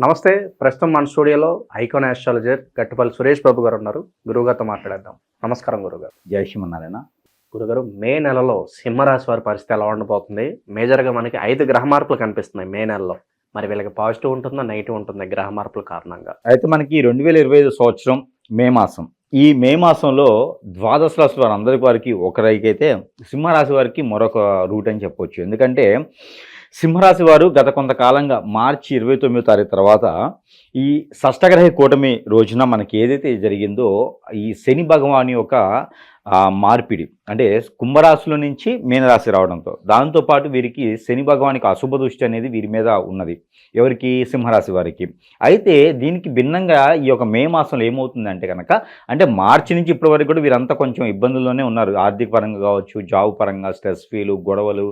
నమస్తే. ప్రస్తుతం మన స్టూడియోలో ఐకాన్ ఆస్ట్రాలజర్ గట్టుపల్లి సురేష్ బాబు గారు ఉన్నారు. గురువుగారితో మాట్లాడేద్దాం. నమస్కారం గురుగారు. జై శ్రీమన్నారాయణ. గురుగారు, మే నెలలో సింహరాశి వారి పరిస్థితి ఎలా ఉండబోతుంది? మేజర్గా మనకి 5 గ్రహ మార్పులు కనిపిస్తున్నాయి మే నెలలో. మరి వీళ్ళకి పాజిటివ్ ఉంటుందా, నెగిటివ్ ఉంటుందా గ్రహ మార్పుల కారణంగా? అయితే మనకి 2025 సంవత్సరం మే మాసం. ఈ మే మాసంలో ద్వాదశ రాశి వారికి ఒకరికైతే సింహరాశి వారికి మరొక రూట్ అని చెప్పొచ్చు. ఎందుకంటే సింహరాశి వారు గత కొంతకాలంగా మార్చి 29వ తారీఖు తర్వాత ఈ షష్టగ్రహ కూటమి రోజున మనకి ఏదైతే జరిగిందో ఈ శని భగవాని యొక్క మార్పిడి, అంటే కుంభరాశిలో నుంచి మీనరాశి రావడంతో, దాంతోపాటు వీరికి శని భగవానికి అశుభ దృష్టి అనేది వీరి మీద ఉన్నది. ఎవరికి? సింహరాశి వారికి. అయితే దీనికి భిన్నంగా ఈ యొక్క మే మాసంలో ఏమవుతుందంటే కనుక, అంటే మార్చి నుంచి ఇప్పటి వరకు కూడా వీరంతా కొంచెం ఇబ్బందుల్లోనే ఉన్నారు. ఆర్థిక పరంగా కావచ్చు, జాబ్ పరంగా స్ట్రెస్ ఫీలు, గొడవలు,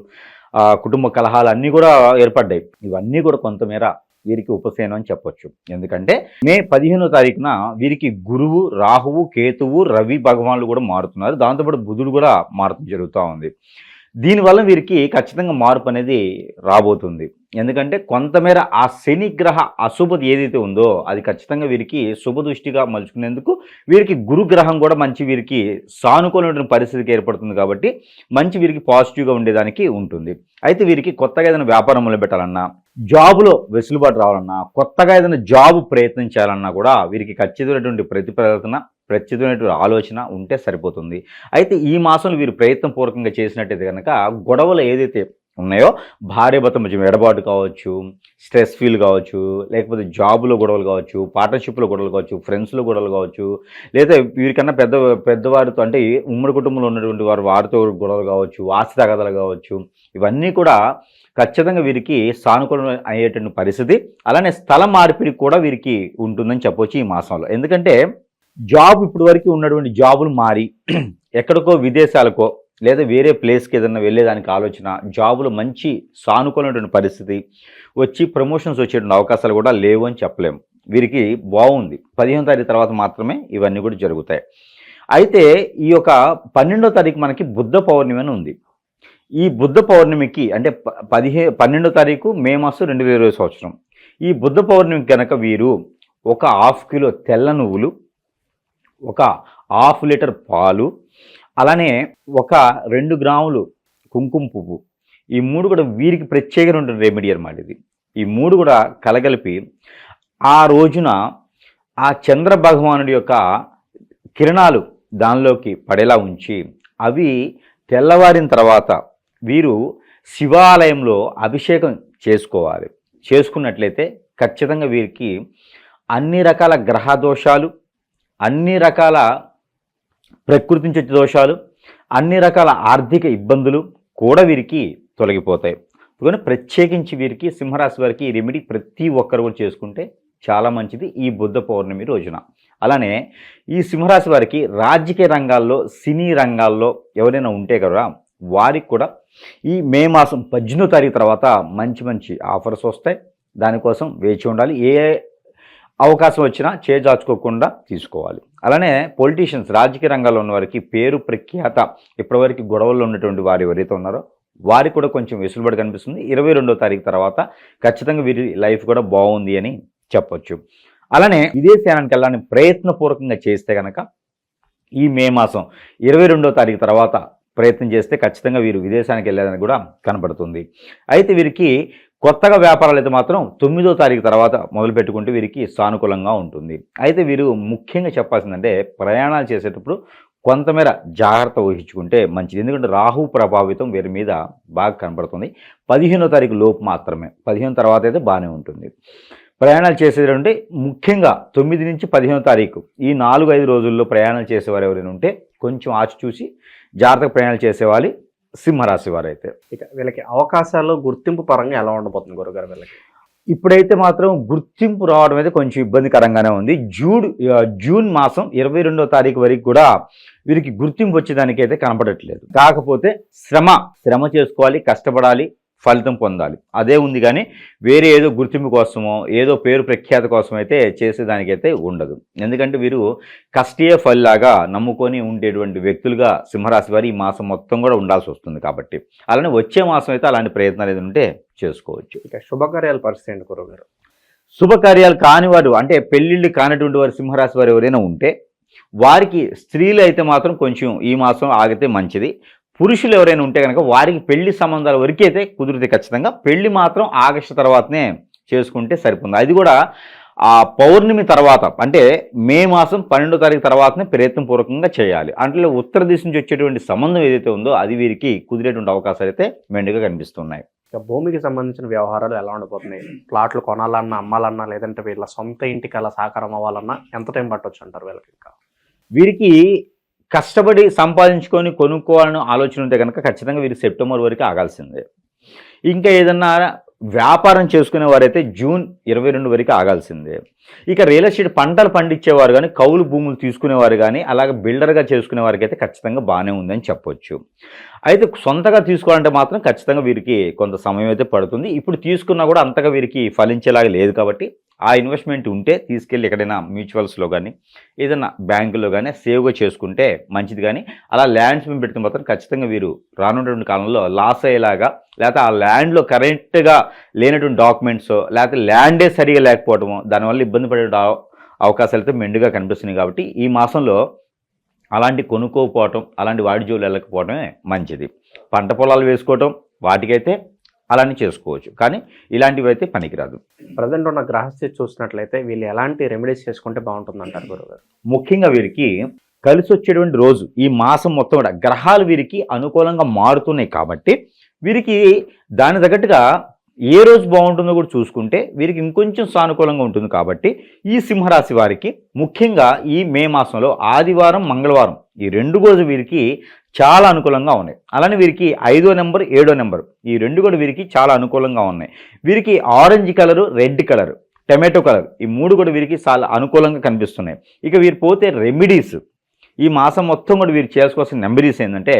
కుటుంబ కలహాలు అన్నీ కూడా ఏర్పడ్డాయి. ఇవన్నీ కూడా కొంతమేర వీరికి ఉపశమనం అని చెప్పొచ్చు. ఎందుకంటే మే 15వ తారీఖున వీరికి గురువు, రాహువు, కేతువు, రవి భగవాన్లు కూడా మారుతున్నారు. దాంతోపాటు బుధుడు కూడా మారడం జరుగుతూ ఉంది. దీనివల్ల వీరికి ఖచ్చితంగా మార్పు అనేది రాబోతుంది. ఎందుకంటే కొంతమేర ఆ శని గ్రహ అశుభత ఏదైతే ఉందో అది ఖచ్చితంగా వీరికి శుభదృష్టిగా మలుచుకునేందుకు వీరికి గురుగ్రహం కూడా మంచి వీరికి సానుకూలమైన పరిస్థితికి ఏర్పడుతుంది. కాబట్టి మంచి వీరికి పాజిటివ్గా ఉండేదానికి ఉంటుంది. అయితే వీరికి కొత్తగా ఏదైనా వ్యాపారం మొదలుపెట్టాలన్నా, జాబులో వెసులుబాటు రావాలన్నా, కొత్తగా ఏదైనా జాబు ప్రయత్నం చేయాలన్నా కూడా వీరికి ఖచ్చితమైనటువంటి ప్రత్యేకమైనటువంటి ఆలోచన ఉంటే సరిపోతుంది. అయితే ఈ మాసంలో వీరు ప్రయత్నపూర్వకంగా చేసినట్టయితే కనుక గొడవలు ఏదైతే ఉన్నాయో, భార్యాభర్త మధ్య ఎడబాటు కావచ్చు, స్ట్రెస్ ఫీల్ కావచ్చు, లేకపోతే జాబులో గొడవలు కావచ్చు, పార్ట్నర్షిప్లో గొడవలు కావచ్చు, ఫ్రెండ్స్లో గొడవలు కావచ్చు, లేదా వీరికన్నా పెద్దవారితో, అంటే ఉమ్మడి కుటుంబంలో ఉన్నటువంటి వారితో గొడవలు కావచ్చు, ఆస్తి తగాదాలు కావచ్చు, ఇవన్నీ కూడా ఖచ్చితంగా వీరికి సానుకూలం అయ్యేటువంటి పరిస్థితి. అలానే స్థల మార్పిడి కూడా వీరికి ఉంటుందని చెప్పవచ్చు ఈ మాసంలో. ఎందుకంటే జాబ్ ఇప్పటి వరకు ఉన్నటువంటి జాబులు మారి ఎక్కడికో విదేశాలకో లేదా వేరే ప్లేస్కి ఏదైనా వెళ్ళేదానికి ఆలోచన, జాబులో మంచి సానుకూలమైనటువంటి పరిస్థితి వచ్చి ప్రమోషన్స్ వచ్చేటువంటి అవకాశాలు కూడా లేవు అని చెప్పలేము. వీరికి బాగుంది. 15వ తారీఖు తర్వాత మాత్రమే ఇవన్నీ కూడా జరుగుతాయి. అయితే ఈ యొక్క 12వ తారీఖు మనకి బుద్ధ పౌర్ణమి అని ఉంది. ఈ బుద్ధ పౌర్ణమికి, అంటే 12వ తారీఖు మే మాసం 2020 సంవత్సరం, ఈ బుద్ధ పౌర్ణమికి కనుక వీరు ఒక 1/2 కిలో తెల్ల నువ్వులు, ఒక 1/2 లీటర్ పాలు, అలానే ఒక 2 గ్రాములు కుంకుమ పువ్వు, ఈ 3 కూడా వీరికి ప్రత్యేకమైన రెమెడీ అన్నమాట. ఈ 3 కూడా కలగలిపి ఆ రోజున ఆ చంద్ర భగవానుడి యొక్క కిరణాలు దానిలోకి పడేలా ఉంచి, అవి తెల్లవారిన తర్వాత వీరు శివాలయంలో అభిషేకం చేసుకోవాలి. చేసుకున్నట్లయితే ఖచ్చితంగా వీరికి అన్ని రకాల గ్రహ దోషాలు, అన్ని రకాల ప్రకృతి నుంచి వచ్చే దోషాలు, అన్ని రకాల ఆర్థిక ఇబ్బందులు కూడా వీరికి తొలగిపోతాయి. అందుకని ప్రత్యేకించి వీరికి సింహరాశి వారికి ఈ రెమెడీ ప్రతి ఒక్కరు కూడా చేసుకుంటే చాలా మంచిది ఈ బుద్ధ పౌర్ణమి రోజున. అలానే ఈ సింహరాశి వారికి రాజకీయ రంగాల్లో, సినీ రంగాల్లో ఎవరైనా ఉంటే కదా వారికి కూడా ఈ మే మాసం 18వ తారీఖు తర్వాత మంచి మంచి ఆఫర్స్ వస్తాయి. దానికోసం వేచి ఉండాలి. ఏ అవకాశం వచ్చినా చేజార్చుకోకుండా తీసుకోవాలి. అలానే పొలిటీషియన్స్, రాజకీయ రంగాల్లో ఉన్న వారికి పేరు ప్రఖ్యాత ఇప్పటివరకు గొడవల్లో ఉన్నటువంటి వారు ఎవరైతే ఉన్నారో వారికి కూడా కొంచెం వెసులుబాటు కనిపిస్తుంది. 22వ తారీఖు తర్వాత ఖచ్చితంగా వీరి లైఫ్ కూడా బాగుంది అని చెప్పొచ్చు. అలానే విదేశానికి వెళ్ళాలని ప్రయత్నపూర్వకంగా చేస్తే కనుక ఈ మే మాసం 22వ తారీఖు తర్వాత ప్రయత్నం చేస్తే ఖచ్చితంగా వీరు విదేశానికి వెళ్ళేదని కూడా కనపడుతుంది. అయితే వీరికి కొత్తగా వ్యాపారాలు అయితే మాత్రం 9వ తారీఖు తర్వాత మొదలు పెట్టుకుంటే వీరికి సానుకూలంగా ఉంటుంది. అయితే వీరు ముఖ్యంగా చెప్పాల్సిందంటే ప్రయాణాలు చేసేటప్పుడు కొంతమేర జాగ్రత్త వహించుకుంటే మంచిది. ఎందుకంటే రాహు ప్రభావితం వీరి మీద బాగా కనపడుతుంది. 15వ తారీఖు లోపు మాత్రమే, 15 తర్వాత అయితే బాగానే ఉంటుంది. ప్రయాణాలు చేసేటంటే ముఖ్యంగా 9 నుంచి 15వ తారీఖు ఈ 4-5 రోజుల్లో ప్రయాణాలు చేసేవారు ఎవరైనా ఉంటే కొంచెం ఆచిచూసి జాగ్రత్తగా ప్రయాణాలు చేసేవాళ్ళు సింహరాశి వారు. అయితే ఇక వీళ్ళకి అవకాశాలు గుర్తింపు పరంగా ఎలా ఉండబోతుంది గురుగారు వీళ్ళకి? ఇప్పుడైతే మాత్రం గుర్తింపు రావడం అయితే కొంచెం ఇబ్బందికరంగానే ఉంది. జూన్ మాసం 22వ తారీఖు వరకు కూడా వీరికి గుర్తింపు వచ్చేదానికైతే కనపడట్లేదు. కాకపోతే శ్రమ చేసుకోవాలి, కష్టపడాలి, ఫలితం పొందాలి, అదే ఉంది. కానీ వేరే ఏదో గుర్తింపు కోసమో ఏదో పేరు ప్రఖ్యాత కోసం అయితే చేసేదానికైతే ఉండదు. ఎందుకంటే వీరు కష్టే ఫలిలాగా నమ్ముకొని ఉండేటువంటి వ్యక్తులుగా సింహరాశి వారు ఈ మాసం మొత్తం కూడా ఉండాల్సి వస్తుంది. కాబట్టి అలానే వచ్చే మాసం అయితే అలాంటి ప్రయత్నాలు ఏదైనా ఉంటే చేసుకోవచ్చు. ఇక శుభకార్యాల పరిస్థితి ఏంటి గురుగారు? శుభకార్యాలు కాని వారు అంటే పెళ్ళిళ్ళు కానటువంటి వారు సింహరాశి వారు ఎవరైనా ఉంటే వారికి స్త్రీలు అయితే మాత్రం కొంచెం ఈ మాసం ఆగితే మంచిది. పురుషులు ఎవరైనా ఉంటే కనుక వారికి పెళ్లి సంబంధాల వరకు అయితే కుదిరితే ఖచ్చితంగా పెళ్లి మాత్రం ఆగస్టు తర్వాతనే చేసుకుంటే సరిపోతుంది. అది కూడా ఆ పౌర్ణమి తర్వాత అంటే మే మాసం 12వ తారీఖు తర్వాతనే ప్రయత్నపూర్వకంగా చేయాలి. అంటే ఉత్తర దిశ నుంచి వచ్చేటువంటి సంబంధం ఏదైతే ఉందో అది వీరికి కుదిరేటువంటి అవకాశాలు అయితే మెండుగా కనిపిస్తున్నాయి. ఇక భూమికి సంబంధించిన వ్యవహారాలు ఎలా ఉండిపోతున్నాయి? ప్లాట్లు కొనాలన్నా, అమ్మాలన్నా, లేదంటే వీళ్ళ సొంత ఇంటికి అలా సాకారం అవ్వాలన్నా ఎంత టైం పట్టొచ్చు అంటారు వీళ్ళకి? ఇంకా వీరికి కష్టపడి సంపాదించుకొని కొనుక్కోవాలని ఆలోచన ఉంటే కనుక ఖచ్చితంగా వీరికి సెప్టెంబర్ వరకు ఆగాల్సిందే. ఇంకా ఏదన్నా వ్యాపారం చేసుకునే వారైతే జూన్ 22 వరకు ఆగాల్సిందే. ఇక రియల్ ఎస్టేట్ పంటలు పండించేవారు కానీ, కౌలు భూములు తీసుకునేవారు కానీ, అలాగే బిల్డర్గా చేసుకునే వారికి అయితే ఖచ్చితంగా బాగానే ఉందని చెప్పొచ్చు. అయితే సొంతగా తీసుకోవాలంటే మాత్రం ఖచ్చితంగా వీరికి కొంత సమయం అయితే పడుతుంది. ఇప్పుడు తీసుకున్నా కూడా అంతగా వీరికి ఫలించేలాగా లేదు కాబట్టి ఆ ఇన్వెస్ట్మెంట్ ఉంటే తీసుకెళ్ళి ఎక్కడైనా మ్యూచువల్స్లో కానీ ఏదైనా బ్యాంకులో కానీ సేవ్గా చేసుకుంటే మంచిది. కానీ అలా ల్యాండ్స్ మీద పెడితే మాత్రం ఖచ్చితంగా వీరు రానున్నటువంటి కాలంలో లాస్ అయ్యేలాగా, లేకపోతే ఆ ల్యాండ్లో కరెక్ట్గా లేనటువంటి డాక్యుమెంట్స్, లేకపోతే ల్యాండే సరిగా లేకపోవడము, దానివల్ల ఇబ్బంది పడే అవకాశాలు అయితే మెండుగా కనిపిస్తున్నాయి. కాబట్టి ఈ మాసంలో అలాంటి కొనుక్కోకపోవటం, అలాంటి వాడి జోలు వెళ్ళకపోవడమే మంచిది. పంట పొలాలు వేసుకోవటం వాటికైతే అలానే చేసుకోవచ్చు, కానీ ఇలాంటివి అయితే పనికిరాదు. ప్రజెంట్ ఉన్న గ్రహస్థితి చూసినట్లయితే వీళ్ళు ఎలాంటి రెమెడీస్ చేసుకుంటే బాగుంటుంది అంటారు గురుగారు? ముఖ్యంగా వీరికి కలిసి వచ్చేటువంటి రోజు ఈ మాసం మొత్తం కూడా గ్రహాలు వీరికి అనుకూలంగా మారుతున్నాయి కాబట్టి వీరికి దాని తగ్గట్టుగా ఏ రోజు బాగుంటుందో కూడా చూసుకుంటే వీరికి ఇంకొంచెం సానుకూలంగా ఉంటుంది. కాబట్టి ఈ సింహరాశి వారికి ముఖ్యంగా ఈ మే మాసంలో ఆదివారం, మంగళవారం ఈ 2 రోజు వీరికి చాలా అనుకూలంగా ఉన్నాయి. అలానే వీరికి 5వ నెంబర్, 7వ నెంబర్ ఈ 2 కూడా వీరికి చాలా అనుకూలంగా ఉన్నాయి. వీరికి orange colour, red colour, tomato colour ఈ 3 కూడా వీరికి చాలా అనుకూలంగా కనిపిస్తున్నాయి. ఇక వీరు పోతే రెమెడీస్ ఈ మాసం మొత్తం కూడా వీరు చేసుకోవాల్సిన రెమెడీస్ ఏంటంటే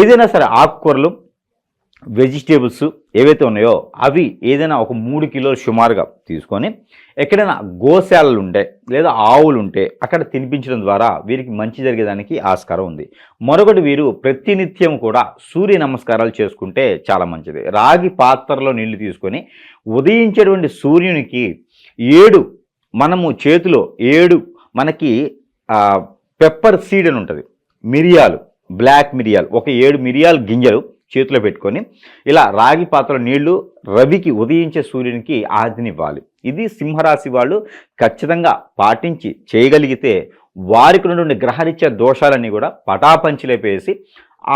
ఏదైనా సరే ఆకుకూరలు, వెజిటేబుల్స్ ఏవైతే ఉన్నాయో అవి ఏదైనా ఒక 3 కిలోలు సుమారుగా తీసుకొని ఎక్కడైనా గోశాలలు ఉంటే లేదా ఆవులు ఉంటే అక్కడ తినిపించడం ద్వారా వీరికి మంచి జరిగేదానికి ఆస్కారం ఉంది. మరొకటి వీరు ప్రతినిత్యం కూడా సూర్య నమస్కారాలు చేసుకుంటే చాలా మంచిది. రాగి పాత్రలో నీళ్లు తీసుకొని ఉదయించేటువంటి సూర్యునికి 7 మనము చేతిలో 7 మనకి పెప్పర్ సీడ్ అని ఉంటుంది, మిరియాలు, బ్లాక్ మిరియాలు, ఒక 7 మిరియాల గింజలు చేతిలో పెట్టుకొని ఇలా రాగి పాత్రలో నీళ్లు రవికి ఉదయించే సూర్యునికి ఆదినివ్వాలి. ఇది సింహరాశి వాళ్ళు ఖచ్చితంగా పాటించి చేయగలిగితే వారికి ఉన్నటువంటి గ్రహరీత్యా దోషాలన్నీ కూడా పటాపంచిలేపేసి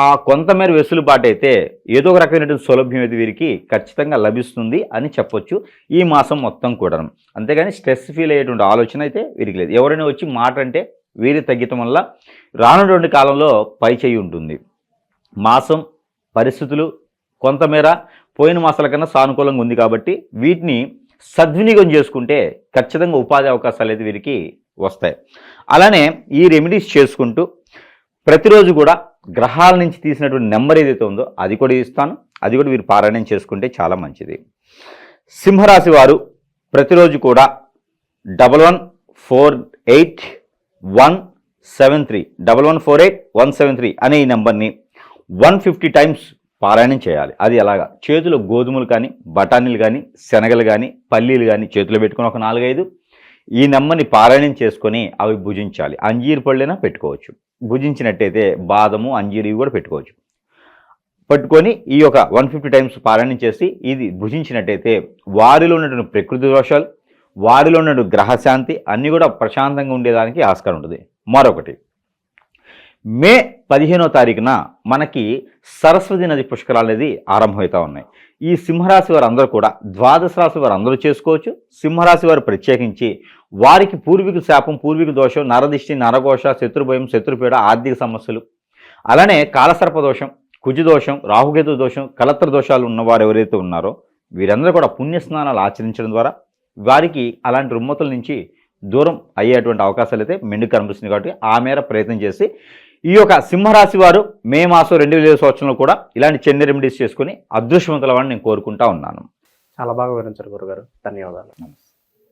ఆ కొంతమేర వెసులుబాటు అయితే ఏదో ఒక రకమైనటువంటి సౌలభ్యం అయితే వీరికి ఖచ్చితంగా లభిస్తుంది అని చెప్పొచ్చు ఈ మాసం మొత్తం కూడా. అంతేగాని స్ట్రెస్ ఫీల్ అయ్యేటువంటి ఆలోచన అయితే వీరికి లేదు. ఎవరైనా వచ్చి మాట అంటే వీరి తగ్గటం వల్ల రానున్నటువంటి కాలంలో పై చేయి ఉంటుంది. మాసం పరిస్థితులు కొంతమేర పోయిన మాసాల కన్నా సానుకూలంగా ఉంది కాబట్టి వీటిని సద్వినియోగం చేసుకుంటే ఖచ్చితంగా ఉపాధి అవకాశాలు అయితే వీరికి వస్తాయి. అలానే ఈ రెమెడీస్ చేసుకుంటూ ప్రతిరోజు కూడా గ్రహాల నుంచి తీసినటువంటి నెంబర్ ఏదైతే ఉందో అది కూడా ఇస్తాను, అది కూడా వీరు పారాయణం చేసుకుంటే చాలా మంచిది. సింహరాశి వారు ప్రతిరోజు కూడా 1148 173 అనే ఈ నెంబర్ని 150 టైమ్స్ పారాయణం చేయాలి. అది ఎలాగా? చేతిలో గోధుమలు కానీ, బఠానీలు కానీ, శనగలు కానీ, పల్లీలు కానీ చేతిలో పెట్టుకొని ఒక 4-5 ఈ నెంబర్ని పారాయణం చేసుకొని అవి భుజించాలి. అంజీరు పళ్ళైనా పెట్టుకోవచ్చు, భుజించినట్టయితే బాదము, అంజీరు ఇవి కూడా పెట్టుకోవచ్చు. పట్టుకొని ఈ యొక్క 150 టైమ్స్ పారాయణం చేసి ఇది భుజించినట్టయితే వారిలో ఉన్నటువంటి ప్రకృతి దోషాలు, వారిలో ఉన్నటువంటి గ్రహశాంతి అన్నీ కూడా ప్రశాంతంగా ఉండేదానికి ఆస్కారం ఉంటుంది. మరొకటి, మే 15వ తారీఖున మనకి సరస్వతి నది పుష్కరాలు అనేది ఆరంభమవుతూ ఉన్నాయి. ఈ సింహరాశి వారు అందరూ కూడా ద్వాదశ రాశి వారు అందరూ చేసుకోవచ్చు. సింహరాశి వారు ప్రత్యేకించి వారికి పూర్వీక శాపం, పూర్వీక దోషం, నరదిష్టి, నరఘోష, శత్రుభయం, శత్రుపీడ, ఆర్థిక సమస్యలు, అలానే కాలసర్ప దోషం, కుజదోషం, రాహుకేతు దోషం, కలత్ర దోషాలు ఉన్నవారు ఎవరైతే ఉన్నారో వీరందరూ కూడా పుణ్యస్నానాలు ఆచరించడం ద్వారా వారికి అలాంటి రుమ్మతుల నుంచి దూరం అయ్యేటువంటి అవకాశాలు అయితే మెండుగా కనిపిస్తుంది. కాబట్టి ఆ మేర ప్రయత్నం చేసి ఈ యొక్క సింహరాశి వారు మే మాసం 2020 సంవత్సరంలో కూడా ఇలాంటి చిన్న రెమెడీస్ చేసుకుని అదృష్టవంతుల వాడిని నేను కోరుకుంటా ఉన్నాను. చాలా బాగా వివరించారు గురుగారు, ధన్యవాదాలు.